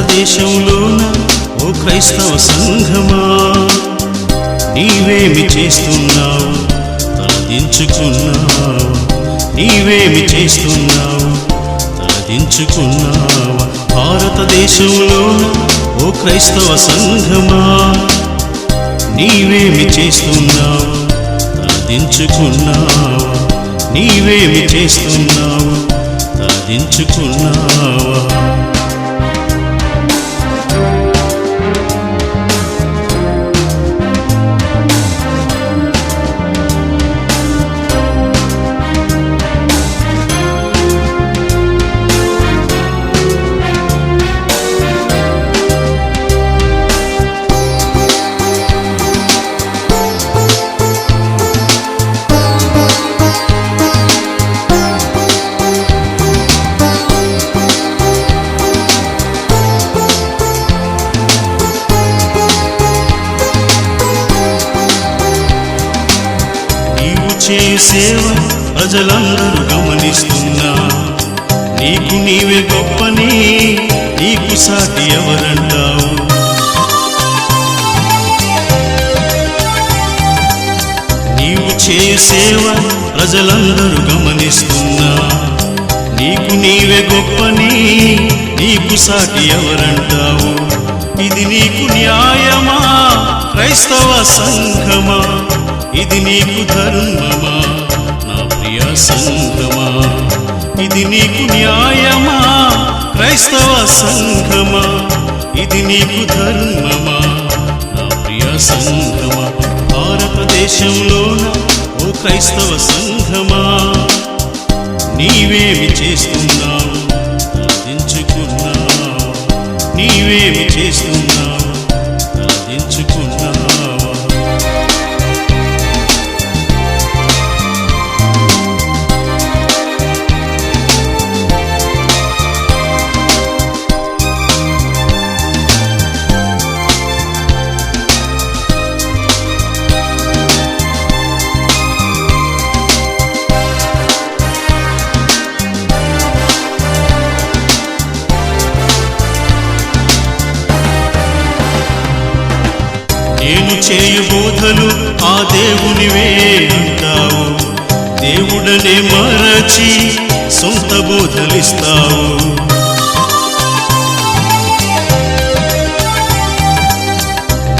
భారతదేశంలోన ఓ క్రైస్తవ సంఘమా, నీవేమి చేస్తున్నావు తలదించుకున్నావా? నీవేమి చేస్తున్నావు తలదించుకున్నావా? భారతదేశంలోన ఓ క్రైస్తవ సంఘమా, నీవేమి చేస్తున్నావు తలదించుకున్నావా? నీవేమి చేస్తున్నావు తలదించుకున్నావా? చేయి సేవ ప్రజలందరూ గమనిస్తున్నా, నీకు నీవే గొప్పని నీకు సాటి ఎవరంటావు? నీవు చేయి సేవ ప్రజలందరూ గమనిస్తున్నా, నీకు నీవే గొప్పని నీకు సాటి ఎవరంటావు? ఇది నీకు న్యాయమా క్రైస్తవ సంఘమా? ఇది నీకు ధర్మమా నా ప్రియ సంఘమా? ఇది నీకు న్యాయమా క్రైస్తవ సంఘమా? ఇది నీకు ధర్మమా నా ప్రియ సంఘమా? భారతదేశంలోన ఓ క్రైస్తవ సంఘమా, నీవేమి చేస్తున్నావు తలదించుకున్నావా? నీవేమి చేస్తున్నావు తలదించుకున్నావా? నేను చేయు బోధలు ఆ దేవునివే అంటావు, దేవుడనే మరచి సొంత బోధలిస్తావు.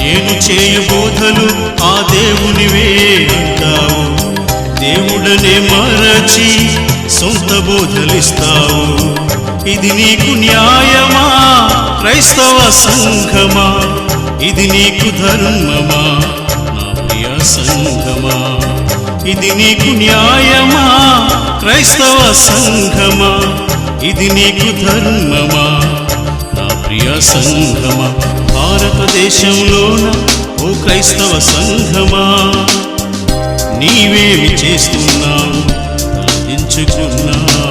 నేను చేయు బోధలు ఆ దేవునివే అంటావు, దేవుడనే మరచి సొంత బోధలిస్తావు. ఇది నీకు న్యాయమా క్రైస్తవ సంఘమా? ఇది నీకు ధర్మమా నా ప్రియ సంఘమా? ఇది నీకు న్యాయమా క్రైస్తవ సంఘమా? ఇది నీకు ధర్మమా నా ప్రియ సంఘమా? భారతదేశంలోన ఓ క్రైస్తవ సంఘమా, నీవేమి చేస్తున్నావు తలదించుకున్నావా?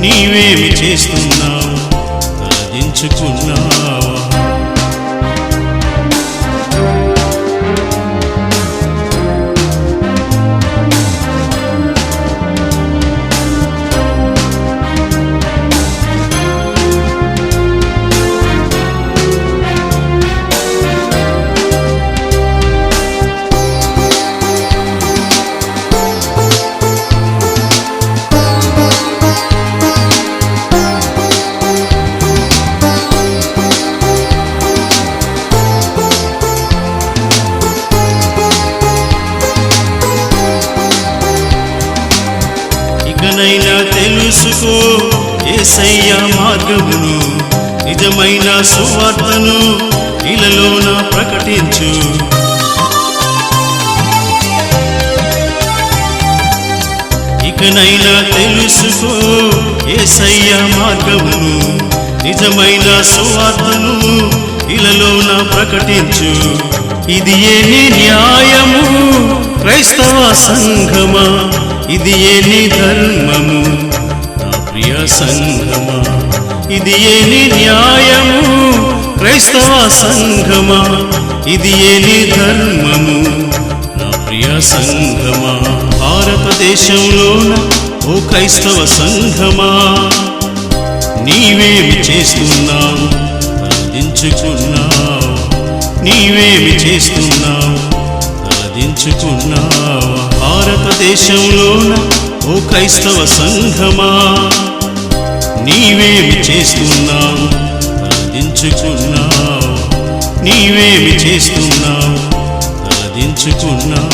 నీవేమి చేస్తున్నావు తలదించుకున్నావా? ఇకనైనా తెలుసుకో యేసయ్య మార్గమును, నిజమైన సువార్తను ఇలలోన ప్రకటించు. ఇకనైనా తెలుసుకో యేసయ్య మార్గమును, నిజమైన సువార్తను ఇలలోన ప్రకటించు. ఇది ఏ నీ న్యాయము క్రైస్తవ సంఘమా? ఇది ఏ నీ ధర్మము నా ప్రియ సంఘమా? ఇది ఏ నీ న్యాయము క్రైస్తవ సంఘమా? ఇది ఏ నీ ధర్మము నా ప్రియ సంఘమా? భారతదేశంలోన ఓ క్రైస్తవ సంఘమా, నీవేమి చేస్తున్నావు తలదించుకున్నావు, నీవేమి చేస్తున్నావు తలదించుకున్నావా? భారతదేశంలోన ఓ క్రైస్తవ సంఘమా, నీవేమి చేస్తున్నావు తలదించుకున్నావు, నీవేమి చేస్తున్నావు తలదించుకున్నావు?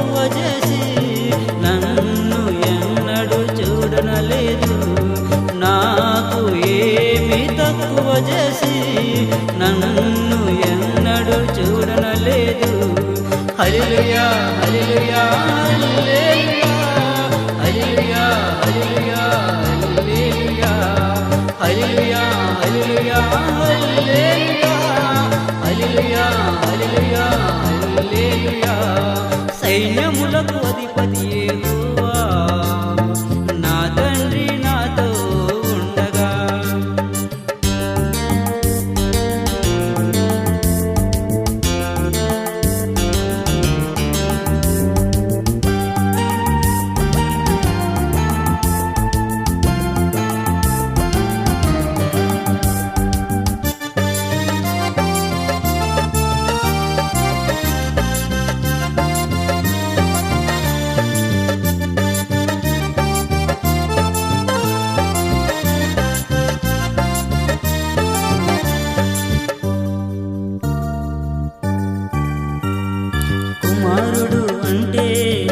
తక్కువ చేసి నన్ను ఎన్నడూ చూడనలేదు. నాకు ఏమి తక్కువ చేసి నన్ను ఎన్నడూ చూడనలేదు. హల్లెలూయా హల్లెలూయా హల్లెలూయా హల్లెలూయా హల్లెలూయా హల్లెలూయా హల్లెలూయా హల్లెలూయా హల్లెలూయా హల్లెలూయా హల్లెలూయా. సైన్యములకు అధిపతి యెహోవా నా తండ్రి నాతో ఉండగా. కుమారుడు అంటే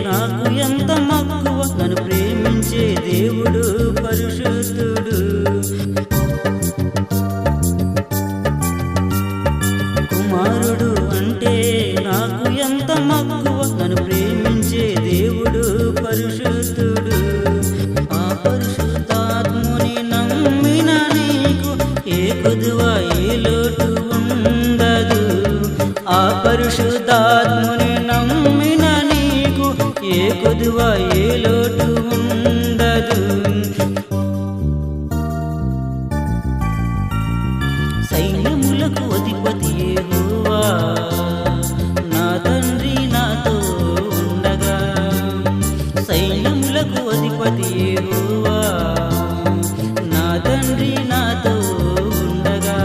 నాకు ఎంత మక్కువ, నన్ను ప్రేమించే దేవుడు పరిశుద్ధుడు. కుమారుడు అంటే నాకు ఎంత మక్కువ, నన్ను ప్రేమించే దేవుడు పరిశుద్ధుడు. ఆ పరిశుద్ధాత్ముని నమ్మిన నీకు ఏ కొదువ ఏ లోటు ఉండదు. ఆ పరిశుద్ధాత్ముని నమ్మిన నీకు ఏ కొదువ ఏ లోటు ఉండదు. సైన్యములకు అధిపతి యెహోవా నా తండ్రి నాతో ఉండగా. సైన్యములకు అధిపతి యెహోవా నా తండ్రి నాతో ఉండగా.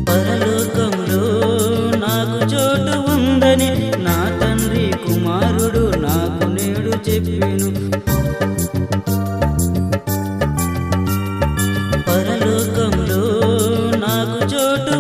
పరలోకంలో నాకు చోటు ఉందని నా తండ్రి కుమారుడు నాకు నేడు చెప్పెను. పరలోకంలో నాకు చోటు